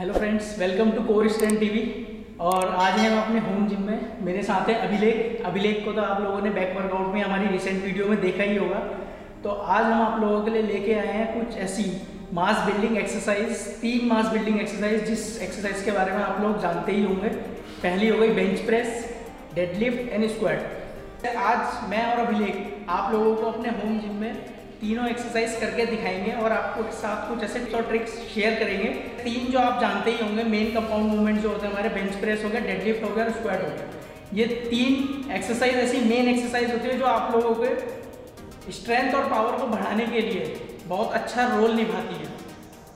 Hello friends, welcome to core strength TV. और आज हैं हम अपने होम जिम में। मेरे साथ है अभिलेख को तो आप लोगों ने बैक वर्कआउट में हमारी रिसेंट वीडियो में देखा ही होगा। तो आज हम आप लोगों के लिए लेके आए हैं कुछ ऐसी मास बिल्डिंग एक्सरसाइज, 3 मास बिल्डिंग एक्सरसाइज, जिस एक्सरसाइज के बारे में आप लोग जानते ही होंगे। पहली हो गई bench press, deadlift and squat. आज मैं और अभिलेख आप लोगों को अपने होम जिम में तीनों एक्सरसाइज करके दिखाएंगे और आपको साथ कुछ ऐसे टिप्स और ट्रिक्स शेयर करेंगे। 3 जो आप जानते ही होंगे मेन कंपाउंड मूवमेंट जो होते हैं हमारे, बेंच प्रेस हो गया, डेडलिफ्ट हो गया और स्क्वाट हो गया। ये 3 एक्सरसाइज ऐसी मेन एक्सरसाइज होती है जो आप लोगों के स्ट्रेंथ और पावर को बढ़ाने के लिए बहुत अच्छा रोल निभाती है।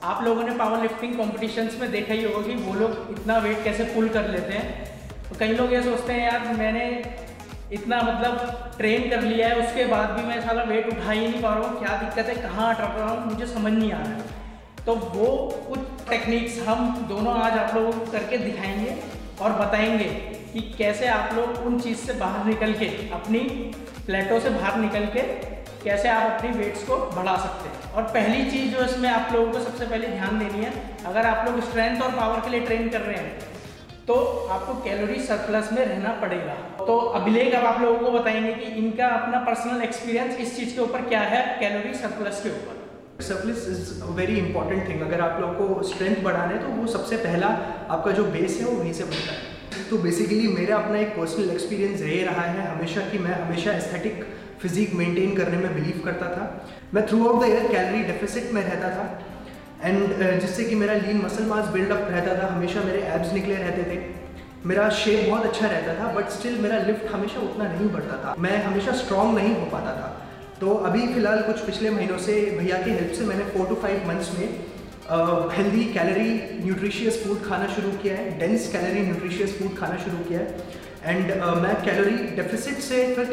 आप लोगों ने पावर लिफ्टिंग कॉम्पिटिशन्स में देखा ही होगा कि वो लोग इतना वेट कैसे पुल कर लेते हैं। तो कई लोग ये सोचते हैं यार मैंने इतना ट्रेन कर लिया है, उसके बाद भी मैं साला वेट उठा ही नहीं पा रहा हूँ, क्या दिक्कत है, कहाँ अटक रहा हूँ, मुझे समझ नहीं आ रहा है। तो वो कुछ टेक्निक्स हम दोनों आज आप लोगों को करके दिखाएंगे और बताएंगे कि कैसे आप लोग उन चीज़ से बाहर निकल के, अपनी प्लेटो से बाहर निकल के कैसे आप अपनी वेट्स को बढ़ा सकते हैं। और पहली चीज़ जो इसमें आप लोगों को सबसे पहले ध्यान देनी है, अगर आप लोग स्ट्रेंथ और पावर के लिए ट्रेन कर रहे हैं तो आपको कैलोरी सरप्लस में रहना पड़ेगा। तो अभिलेख अब आप लोगों को बताएंगे कि इनका अपना पर्सनल एक्सपीरियंस इस चीज़ के ऊपर क्या है, कैलोरी सरप्लस के ऊपर। Surplus is a very important thing. अगर आप लोगों को स्ट्रेंथ बढ़ाना है तो वो सबसे पहला आपका जो बेस है वो वहीं से बनता है। तो बेसिकली मेरा अपना एक पर्सनल एक्सपीरियंस ये रहा है हमेशा कि मैं हमेशा एस्थेटिक फिजिक मेंटेन करने में बिलीव करता था। मैं through out the year calorie deficit में रहता था एंड जिससे कि मेरा लीन मसल मास बिल्डअप रहता था, हमेशा मेरे एब्स निकले रहते थे, मेरा शेप बहुत अच्छा रहता था, बट स्टिल मेरा लिफ्ट हमेशा उतना नहीं बढ़ता था, मैं हमेशा स्ट्रॉन्ग नहीं हो पाता था। तो अभी फ़िलहाल कुछ पिछले महीनों से भैया की हेल्प से मैंने 4 to 5 मंथ्स में हेल्दी कैलोरी न्यूट्रिशियस फूड खाना शुरू किया है, डेंस कैलोरी न्यूट्रिशियस फूड खाना शुरू किया है एंड मैं कैलोरी डेफिसिट से फिर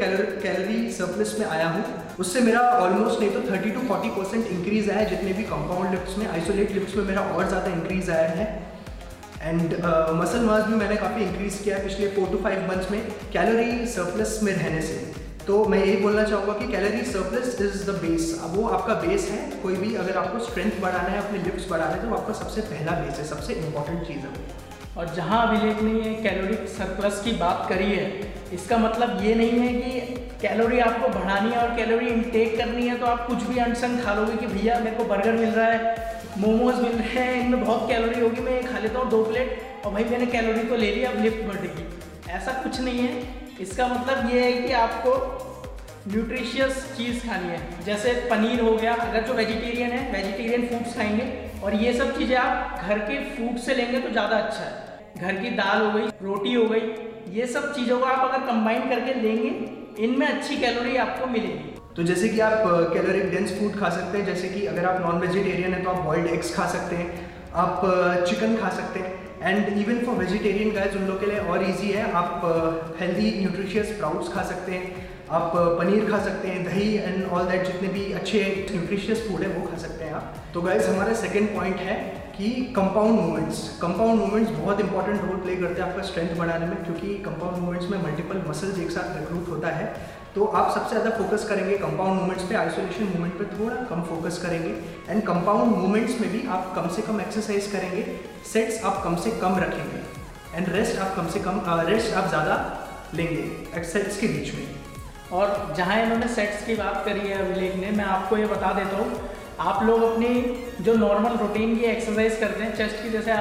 कैलोरी सरप्लस में आया हूँ। उससे मेरा ऑलमोस्ट नहीं तो 30 to 40% इंक्रीज़ आया है। जितने भी कंपाउंड लिफ्ट्स में, आइसोलेट लिफ्ट्स में मेरा और ज़्यादा इंक्रीज़ आया है एंड मसल मास भी मैंने काफ़ी इंक्रीज़ किया है पिछले 4 to 5 मंथ्स में कैलोरी सरप्लस में रहने से। तो मैं यही बोलना चाहूँगा कि calorie surplus is the base. अब वो आपका बेस है, कोई भी अगर आपको स्ट्रेंथ बढ़ाना है, अपने लिफ्ट्स बढ़ाना है, तो वो आपका सबसे पहला बेस है, सबसे इंपॉर्टेंट चीज़ है। और जहाँ अभिलेख ने ये कैलोरी सरप्लस की बात करी है, इसका मतलब ये नहीं है कि कैलोरी आपको बढ़ानी है और कैलोरी इनटेक करनी है तो आप कुछ भी अनसन खा लोगे कि भैया मेरे को बर्गर मिल रहा है, मोमोज मिल रहे हैं, इनमें बहुत कैलोरी होगी, मैं खा लेता हूँ 2 प्लेट और भाई मैंने कैलोरी तो ले लिया, अब लिफ्ट बढ़ेगी। ऐसा कुछ नहीं है। इसका मतलब ये है कि आपको न्यूट्रिशियस चीज़ खानी है। जैसे पनीर हो गया, अगर जो वेजिटेरियन है वेजिटेरियन फूड्स खाएंगे, और ये सब चीज़ें आप घर के फूड से लेंगे तो ज़्यादा अच्छा है। घर की दाल हो गई, रोटी हो गई, ये सब चीज़ों को आप अगर कंबाइन करके लेंगे, इनमें अच्छी कैलोरी आपको मिलेगी। तो जैसे कि आप कैलोरिक डेंस फूड खा सकते हैं, जैसे कि अगर आप नॉन वेजिटेरियन हैं तो आप बॉइल्ड एग्स खा सकते हैं, आप चिकन खा सकते हैं and even for vegetarian guys उन लोग के लिए और इजी है, आप हेल्दी न्यूट्रिशियस स्प्राउट्स खा सकते हैं, आप पनीर खा सकते हैं, दही एंड ऑल दैट, जितने भी अच्छे न्यूट्रिशियस फूड है वो खा सकते हैं आप। तो गाइस हमारा सेकंड पॉइंट है कि कंपाउंड मूवमेंट्स बहुत इंपॉर्टेंट रोल प्ले करते हैं आपका स्ट्रेंथ बढ़ाने में, क्योंकि कंपाउंड मूवमेंट्स में मल्टीपल मसल्स एक साथ रिक्रूट होता है। तो आप सबसे ज़्यादा फोकस करेंगे कंपाउंड मूवमेंट्स पे, आइसोलेशन मूवमेंट पे थोड़ा कम फोकस करेंगे एंड कंपाउंड मूवमेंट्स में भी आप कम से कम एक्सरसाइज करेंगे, सेट्स आप कम से कम रखेंगे एंड रेस्ट आप ज़्यादा लेंगे सेट्स के बीच में। और जहाँ इन्होंने सेट्स की बात करी है अभिलेख ने, मैं आपको ये बता देता हूँ, आप लोग अपनी जो नॉर्मल रूटीन की एक्सरसाइज करते हैं चेस्ट की, जैसे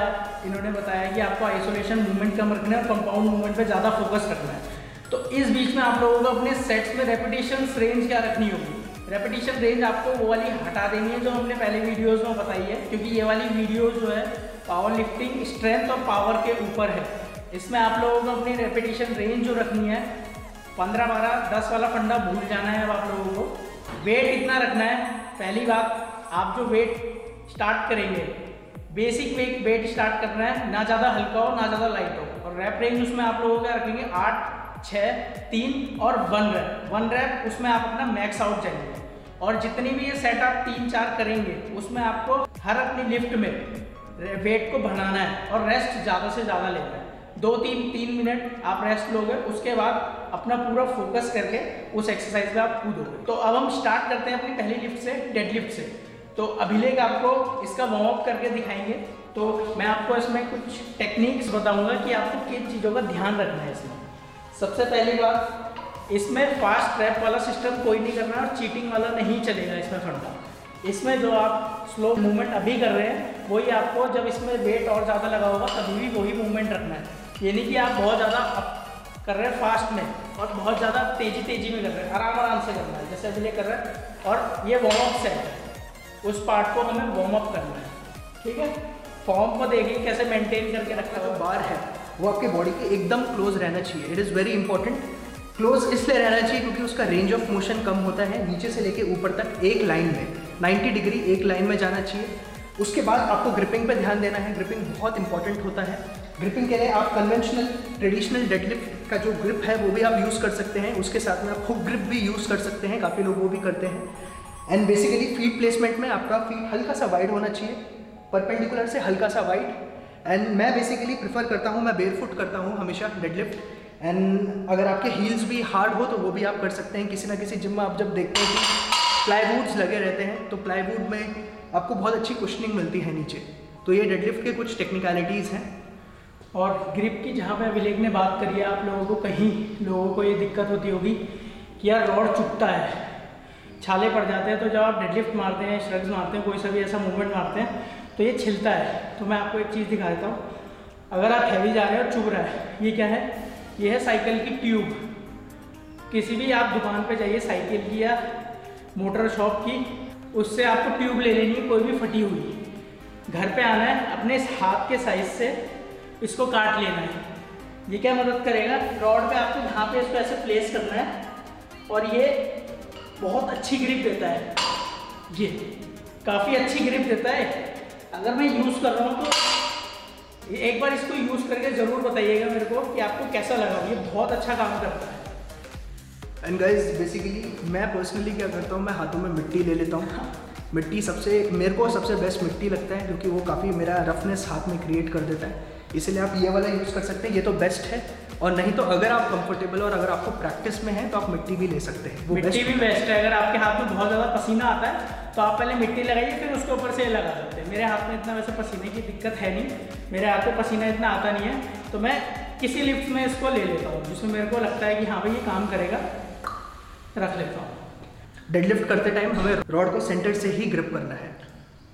इन्होंने बताया कि आपको आइसोलेशन मूवमेंट कम रखना है और कंपाउंड मूवमेंट पे ज़्यादा फोकस रखना है। तो इस बीच में आप लोगों को अपने सेट्स में रेपिटेशन रेंज क्या रखनी होगी। रेपिटेशन रेंज आपको वो वाली हटा देनी है जो हमने पहले वीडियोज़ में बताई है, क्योंकि ये वाली वीडियो जो है पावर लिफ्टिंग स्ट्रेंथ और पावर के ऊपर है। इसमें आप लोगों को अपनी रेपिटेशन रेंज जो रखनी है 15, 12, 10 वाला फंडा भूल जाना है। अब आप लोगों को वेट इतना रखना है। पहली बात, आप जो वेट स्टार्ट करेंगे, बेसिक वेट स्टार्ट करना है, ना ज़्यादा हल्का हो ना ज़्यादा लाइट हो। और रैप रेंज उसमें आप लोगों का रखेंगे 8, 6, 3 और 1 रैप, उसमें आप अपना मैक्स आउट जाएंगे। और जितनी भी ये सेट आप 3-4 करेंगे उसमें आपको हर अपनी लिफ्ट में वेट को बढ़ाना है और रेस्ट ज़्यादा से ज़्यादा लेना है। 2-3 मिनट आप रेस्ट लोगे, उसके बाद अपना पूरा फोकस करके उस एक्सरसाइज में आप कूदोगे। तो अब हम स्टार्ट करते हैं अपनी पहली लिफ्ट से, डेडलिफ्ट से। तो अभिलेख आपको इसका वार्म अप करके दिखाएंगे तो मैं आपको इसमें कुछ टेक्निक्स बताऊंगा कि आपको किन चीज़ों का ध्यान रखना है इसमें। सबसे पहली बात, इसमें फास्ट ट्रैप वाला सिस्टम कोई नहीं करना और चीटिंग वाला नहीं चलेगा इसमें फंडा। इसमें जो आप स्लो मूवमेंट अभी कर रहे हैं वही आपको, जब इसमें वेट और ज़्यादा लगा होगा तभी भी वही मूवमेंट रखना है। ये नहीं कि आप बहुत ज़्यादा कर रहे हैं फास्ट में और बहुत ज़्यादा तेज़ी में कर रहे हैं, आराम से करना है जैसे अभी ये कर रहे हैं। और ये वार्म अप सेट है, उस पार्ट को हमें वार्म अप करना है, ठीक है। फॉर्म को देखिए कैसे मेंटेन करके रखा है। बार है वो आपके बॉडी के एकदम क्लोज रहना चाहिए। It is very important. Close इसलिए रहना चाहिए क्योंकि उसका रेंज ऑफ मोशन कम होता है, नीचे से लेके ऊपर तक एक लाइन में 90 डिग्री एक लाइन में जाना चाहिए। उसके बाद आपको ग्रिपिंग पे ध्यान देना है। ग्रिपिंग बहुत इंपॉर्टेंट होता है। ग्रिपिंग के लिए आप कन्वेंशनल ट्रेडिशनल डेडलिफ्ट का जो ग्रिप है वो भी आप यूज़ कर सकते हैं। उसके साथ में आप हुक ग्रिप भी यूज़ कर सकते हैं, काफ़ी लोग वो भी करते हैं। एंड बेसिकली फीट प्लेसमेंट में आपका फीट हल्का सा वाइड होना चाहिए, परपेंडिकुलर से हल्का सा वाइड। एंड मैं बेसिकली प्रेफर करता हूँ, मैं बेयरफुट करता हूँ हमेशा डेडलिफ्ट। एंड अगर आपके हील्स भी हार्ड हो तो वो भी आप कर सकते हैं। किसी ना किसी जिम में आप जब देखते हैं कि प्लाईवुड्स लगे रहते हैं तो प्लाईवुड में आपको बहुत अच्छी कुशनिंग मिलती है नीचे। तो ये डेडलिफ्ट के कुछ टेक्निकलिटीज़ हैं। और ग्रिप की जहाँ पे अभिलेख ने बात करी है, आप लोगों को कहीं लोगों को ये दिक्कत होती होगी कि यार रॉड चुभता है, छाले पड़ जाते हैं। तो जब आप डेडलिफ्ट मारते हैं, श्रग्स मारते हैं, कोई सा भी ऐसा मूवमेंट मारते हैं तो ये छिलता है। तो मैं आपको एक चीज़ दिखा देता हूँ। अगर आप हैवी जा रहे हो और चुभ रहा है, ये क्या है? ये है साइकिल की ट्यूब। किसी भी आप दुकान पे जाइए साइकिल की या मोटर शॉप की, उससे आपको ट्यूब ले लेनी है, कोई भी फटी हुई। घर पे आना है, अपने इस हाथ के साइज से इसको काट लेना है। ये क्या मदद करेगा? रॉड पे आपको यहाँ पे इसको ऐसे प्लेस करना है और ये बहुत अच्छी ग्रिप देता है। ये काफ़ी अच्छी ग्रिप देता है। अगर मैं यूज़ कर रहा हूँ तो एक बार इसको यूज़ करके ज़रूर बताइएगा मेरे को कि आपको कैसा लगा। ये बहुत अच्छा काम करता है। एंड गाइज बेसिकली मैं पर्सनली क्या करता हूँ, मैं हाथों में मिट्टी ले लेता हूँ। मिट्टी मेरे को सबसे बेस्ट मिट्टी लगता है क्योंकि वो काफ़ी मेरा रफनेस हाथ में क्रिएट कर देता है। इसलिए आप ये वाला यूज़ कर सकते हैं, ये तो बेस्ट है। और नहीं तो अगर आप कंफर्टेबल और अगर आपको प्रैक्टिस में है तो आप मिट्टी भी ले सकते हैं। वो मिट्टी भी बेस्ट है। अगर आपके हाथ में बहुत ज़्यादा पसीना आता है तो आप पहले मिट्टी लगाइए, फिर उसके ऊपर से लगा सकते हैं। मेरे हाथ में इतना वैसे पसीने की दिक्कत है नहीं, मेरे हाथ में पसीना इतना आता नहीं है, तो मैं किसी लिफ्ट में इसको ले लेता हूँ जिसमें मेरे को लगता है कि हाँ भाई ये काम करेगा, रख लेता हूँ। डेडलिफ्ट करते टाइम हमें रॉड को सेंटर से ही ग्रिप करना है।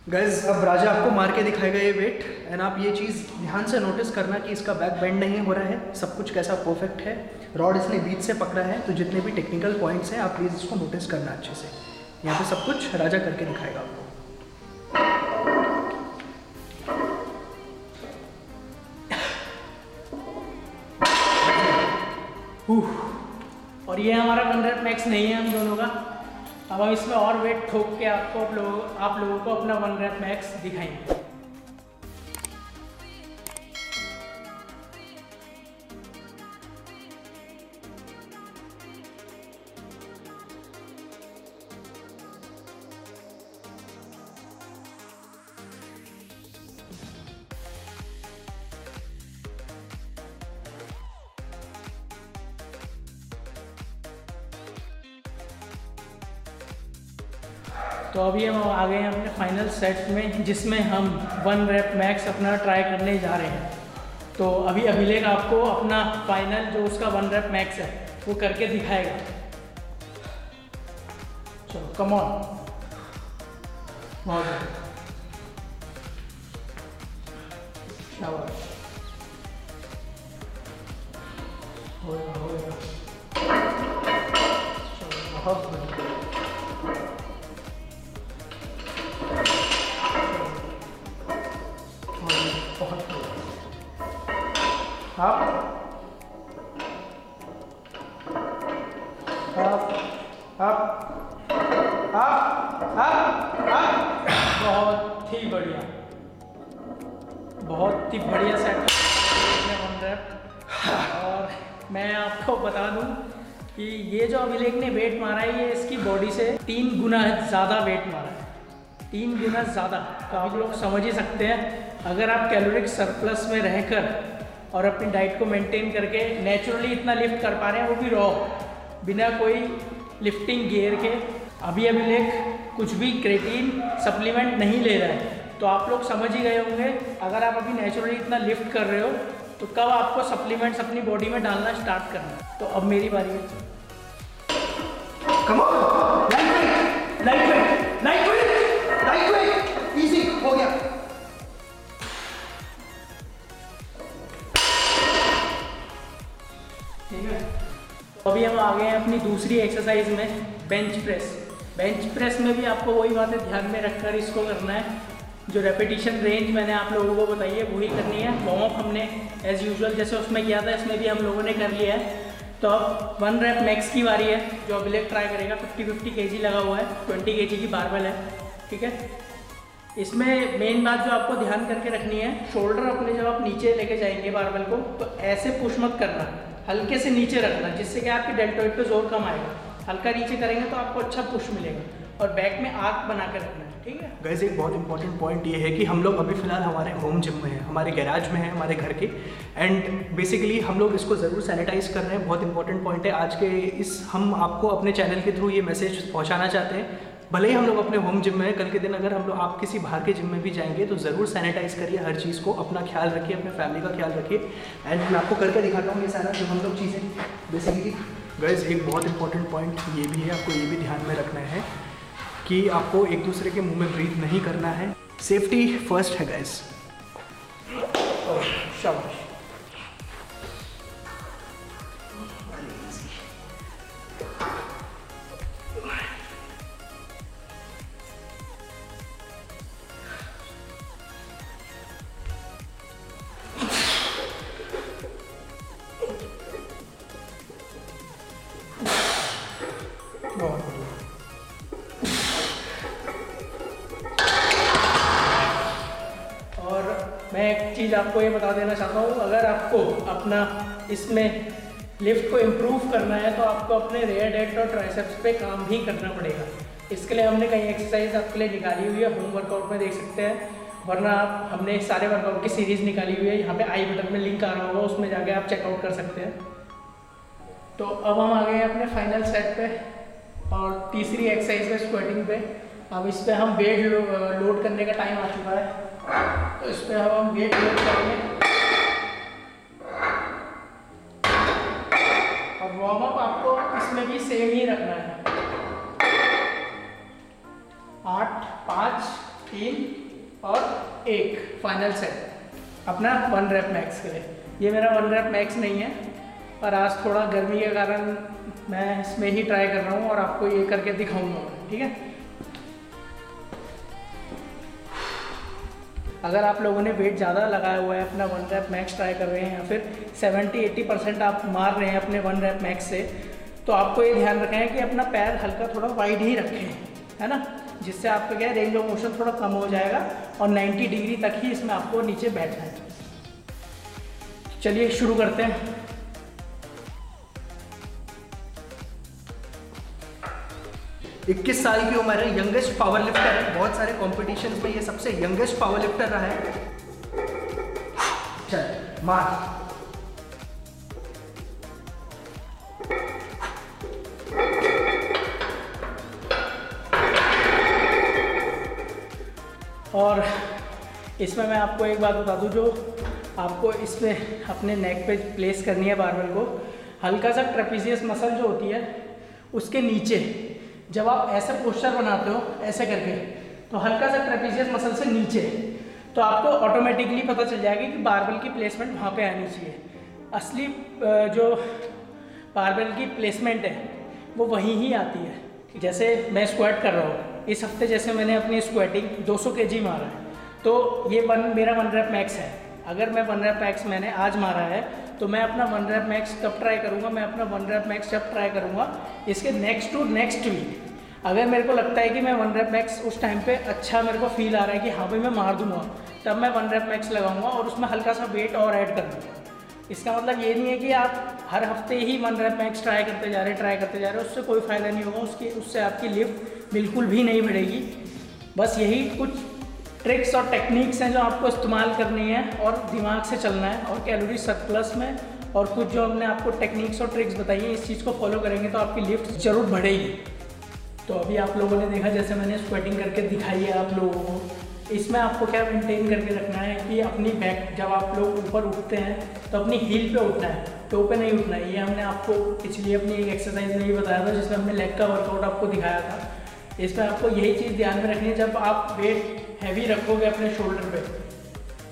गाइज अब राजा आपको मार के दिखाएगा ये वेट। एंड आप ये चीज़ ध्यान से नोटिस करना कि इसका बैक बेंड नहीं हो रहा है, सब कुछ कैसा परफेक्ट है। रॉड इसने बीच से पकड़ा है, तो जितने भी टेक्निकल पॉइंट्स हैं आप प्लीज़ इसको नोटिस करना अच्छे से। यहाँ पे सब कुछ राजा करके दिखाएगा आपको। और ये हमारा 100 मैक्स नहीं है हम दोनों का। अब हम इसमें और वेट ठोक के आपको आप लोगों को अपना 1 रैप मैक्स दिखाएंगे। तो अभी हम आ गए हैं अपने फाइनल सेट में, जिसमें हम 1 रैप मैक्स अपना ट्राई करने जा रहे हैं। तो अभी अभिलेख आपको अपना फाइनल जो उसका 1 रैप मैक्स है वो करके दिखाएगा। चलो कम ऑन, बहुत शाबाश, होएगा। चलो बहुत बढ़िया। बहुत ही बढ़िया, बहुत ही बढ़िया सेट है। और मैं आपको बता दूं कि ये जो अभिलेख ने वेट मारा है, ये इसकी बॉडी से 3 गुना ज़्यादा वेट मारा है, 3 गुना ज़्यादा। तो आप लोग समझ ही सकते हैं, अगर आप कैलोरिक सरप्लस में रहकर और अपनी डाइट को मेंटेन करके नेचुरली इतना लिफ्ट कर पा रहे हैं, वो भी रॉ, बिना कोई लिफ्टिंग गियर के। अभिलेख कुछ भी क्रेटीन सप्लीमेंट नहीं ले रहा है, तो आप लोग समझ ही गए होंगे, अगर आप अभी नेचुरली इतना लिफ्ट कर रहे हो तो कब आपको सप्लीमेंट्स अपनी बॉडी में डालना स्टार्ट करना है। तो अब मेरी बारी है। Come on, light weight, easy हो गया। ठीक है, अभी हम आ गए हैं अपनी दूसरी एक्सरसाइज में, बेंच प्रेस। बेंच प्रेस में भी आपको वही बातें ध्यान में रखकर इसको करना है। जो रेपिटेशन रेंज मैंने आप लोगों को बताई है वही करनी है। वार्म अप हमने एज़ यूजुअल जैसे उसमें किया था इसमें भी हम लोगों ने कर लिया है। तो अब 1 रेप मैक्स की बारी है, जो अभिलेख ट्राई करेगा। 50-50 kg लगा हुआ है, 20 kg की बारबेल है। ठीक है, इसमें मेन बात जो आपको ध्यान करके रखनी है, शोल्डर अपने जब आप नीचे लेके जाएंगे बारबेल को तो ऐसे पुश मत करना, हल्के से नीचे रखना, जिससे कि आपकी डेल्टोइड पे जोर कम आएगा। हल्का नीचे करेंगे तो आपको अच्छा पुश मिलेगा, और बैक में आर्क बना के रखना है। ठीक है गाइस, एक बहुत इंपॉर्टेंट पॉइंट ये है कि हम लोग अभी फ़िलहाल हमारे होम जिम में हैं, हमारे गैराज में है, हमारे घर के, एंड बेसिकली हम लोग इसको ज़रूर सैनिटाइज कर रहे हैं। बहुत इंपॉर्टेंट पॉइंट है आज के हम आपको अपने चैनल के थ्रू ये मैसेज पहुंचाना चाहते हैं। भले ही हम लोग अपने होम जिम में हैं, कल के दिन अगर हम लोग आप किसी बाहर के जिम में भी जाएंगे तो ज़रूर सैनिटाइज करिए हर चीज़ को, अपना ख्याल रखिए, अपने फैमिली का ख्याल रखिए। एंड मैं आपको करके दिखाता हूँ ये सारा जो हम लोग चीज़ें बेसिकली। गाइस, एक बहुत इंपॉर्टेंट पॉइंट ये भी है, आपको ये भी ध्यान में रखना है कि आपको एक दूसरे के मुंह में ब्रीथ नहीं करना है। सेफ्टी फर्स्ट है गाइस। शाबाश। बहुत बढ़िया। मैं एक चीज़ आपको ये बता देना चाहता हूँ, अगर आपको अपना इसमें लिफ्ट को इम्प्रूव करना है तो आपको अपने रेयर डेल्ट और ट्राइसेप्स पे काम भी करना पड़ेगा। इसके लिए हमने कई एक्सरसाइज आपके लिए निकाली हुई है, होम वर्कआउट में देख सकते हैं, वरना हमने सारे वर्कआउट की सीरीज़ निकाली हुई है। यहाँ पे आई बटन में लिंक आ रहा होगा, उसमें जाके आप चेकआउट कर सकते हैं। तो अब हम आ गए हैं अपने फाइनल सेट पे, और तीसरी एक्सरसाइज है स्क्वाटिंग पे। अब इस पर हम वेट लोड करने का टाइम आ चुका है, तो इस पर अब हम वेट लोड करेंगे। और वार्म अप आपको इसमें भी सेम ही रखना है, 8, 5, 3 और 1 फाइनल सेट अपना 1 रेप मैक्स के लिए। ये मेरा 1 रेप मैक्स नहीं है, पर आज थोड़ा गर्मी के कारण मैं इसमें ही ट्राई कर रहा हूँ और आपको ये करके दिखाऊंगा। ठीक है, अगर आप लोगों ने वेट ज़्यादा लगाया हुआ है, अपना 1 रेप मैक्स ट्राई कर रहे हैं, या फिर 70-80% आप मार रहे हैं अपने 1 रेप मैक्स से, तो आपको ये ध्यान रखना है कि अपना पैर हल्का थोड़ा वाइड ही रखें, है ना, जिससे आपका क्या रेंज ऑफ मोशन थोड़ा कम हो जाएगा, और 90 डिग्री तक ही इसमें आपको नीचे बैठना है। चलिए शुरू करते हैं। इक्कीस साल की उम्र है, यंगेस्ट पावर लिफ्टर है, बहुत सारे कॉम्पिटिशन्स में ये सबसे यंगेस्ट पावर लिफ्टर रहा है। चल मार। और इसमें मैं आपको एक बात बता दूं, जो आपको इसमें अपने नेक पे प्लेस करनी है बारबेल को, हल्का सा ट्रेपेजियस मसल जो होती है उसके नीचे, जब आप ऐसे पोस्चर बनाते हो ऐसे करके, तो हल्का सा ट्रेपेजियस मसल से नीचे, तो आपको ऑटोमेटिकली पता चल जाएगा कि बारबेल की प्लेसमेंट वहाँ पे आनी चाहिए। असली जो बारबेल की प्लेसमेंट है वो वहीं ही आती है। जैसे मैं स्क्वाट कर रहा हूँ, इस हफ्ते जैसे मैंने अपनी स्क्वाटिंग 200 kg मारा है, तो ये मेरा 1 रेप मैक्स है। अगर मैं 1 रेप मैक्स मैंने आज मारा है, तो मैं अपना 1 रेप मैक्स कब ट्राई करूँगा, मैं अपना 1 रेप मैक्स जब ट्राई करूँगा इसके नेक्स्ट टू नेक्स्ट वीक। अगर मेरे को लगता है कि मैं 1 रेप मैक्स उस टाइम पे अच्छा मेरे को फील आ रहा है कि हाँ भाई मैं मार दूँगा, तब मैं 1 रेप मैक्स लगाऊंगा और उसमें हल्का सा वेट और ऐड कर दूँगा। इसका मतलब ये नहीं है कि आप हर हफ्ते ही 1 रेप मैक्स ट्राई करते जा रहे हो, उससे कोई फ़ायदा नहीं होगा, उससे आपकी लिफ्ट बिल्कुल भी नहीं बढ़ेगी। बस यही कुछ ट्रिक्स और टेक्निक्स हैं जो आपको इस्तेमाल करनी है और दिमाग से चलना है, और कैलोरी सरप्लस में, और कुछ जो हमने आपको टेक्निक्स और ट्रिक्स बताई है, इस चीज़ को फॉलो करेंगे तो आपकी लिफ्ट ज़रूर बढ़ेगी। तो अभी आप लोगों ने देखा, जैसे मैंने स्क्वाटिंग करके दिखाई है आप लोगों को, इसमें आपको क्या मेंटेन करके रखना है कि अपनी बैक जब आप लोग ऊपर उठते हैं तो अपनी हील पे उठना है, टो पे नहीं उठना है। ये हमने आपको पिछली अपनी एक एक्सरसाइज में ही बताया था जिसमें हमने लेग का वर्कआउट आपको दिखाया था। इसमें आपको यही चीज़ ध्यान में रखनी है, जब आप वेट हैवी रखोगे अपने शोल्डर पे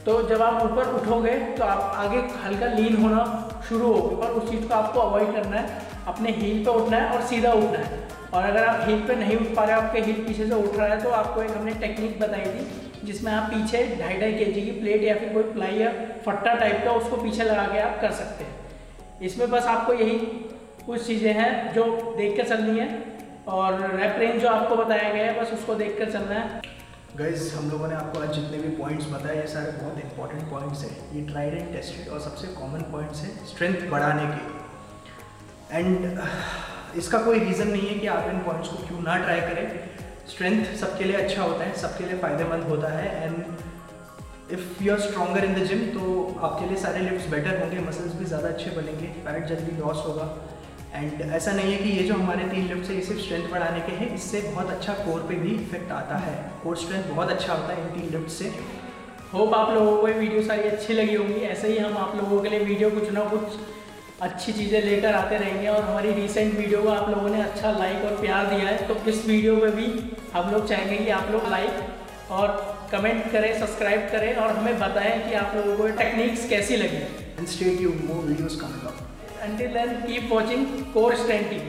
तो जब आप ऊपर उठोगे तो आप आगे हल्का लीन होना शुरू होगी, पर उस चीज़ को आपको अवॉइड करना है। अपने हील पे उठना है और सीधा उठना है। और अगर आप हील पे नहीं उठ पा रहे हो, आपके हील पीछे से उठ रहा है, तो आपको एक हमने टेक्निक बताई थी जिसमें आप पीछे 2.5 kg की प्लेट या फिर कोई प्लाई या फट्टा टाइप का उसको पीछे लगा के आप कर सकते हैं। इसमें बस आपको यही कुछ चीज़ें हैं जो देख कर चलनी है, और रैप रेंज जो आपको बताया गया है बस उसको देख कर चलना है। गाइज हम लोगों ने आपको आज जितने भी पॉइंट्स बताए ये सारे बहुत इंपॉर्टेंट पॉइंट्स हैं। ये ट्राइड एंड टेस्टेड और सबसे कॉमन पॉइंट्स हैं स्ट्रेंथ बढ़ाने के। एंड इसका कोई रीज़न नहीं है कि आप इन पॉइंट्स को क्यों ना ट्राई करें। स्ट्रेंथ सबके लिए अच्छा होता है, सबके लिए फ़ायदेमंद होता है। And if you are stronger in the gym तो आपके लिए सारे लिफ्ट्स बेटर होंगे, मसल्स भी ज़्यादा अच्छे बनेंगे, फैट जल्दी लॉस होगा। एंड ऐसा नहीं है कि ये जो हमारे 3 लिफ्ट्स है ये सिर्फ स्ट्रेंथ बढ़ाने के हैं, इससे बहुत अच्छा कोर पे भी इफेक्ट आता है। कोर स्ट्रेंथ बहुत अच्छा होता है इन 3 लिफ्ट से। होप आप लोगों को ये वीडियो सारी अच्छी लगी होंगी। ऐसे ही हम आप लोगों के लिए वीडियो कुछ ना कुछ अच्छी चीज़ें लेकर आते रहेंगे। और हमारी रिसेंट वीडियो को आप लोगों ने अच्छा लाइक और प्यार दिया है, तो इस वीडियो में भी हम लोग चाहेंगे कि आप लोग लाइक और कमेंट करें, सब्सक्राइब करें और हमें बताएं कि आप लोगों को टेक्निक्स कैसी लगी। And stay tuned, more videos coming up. Until then, keep watching Core Strength TV.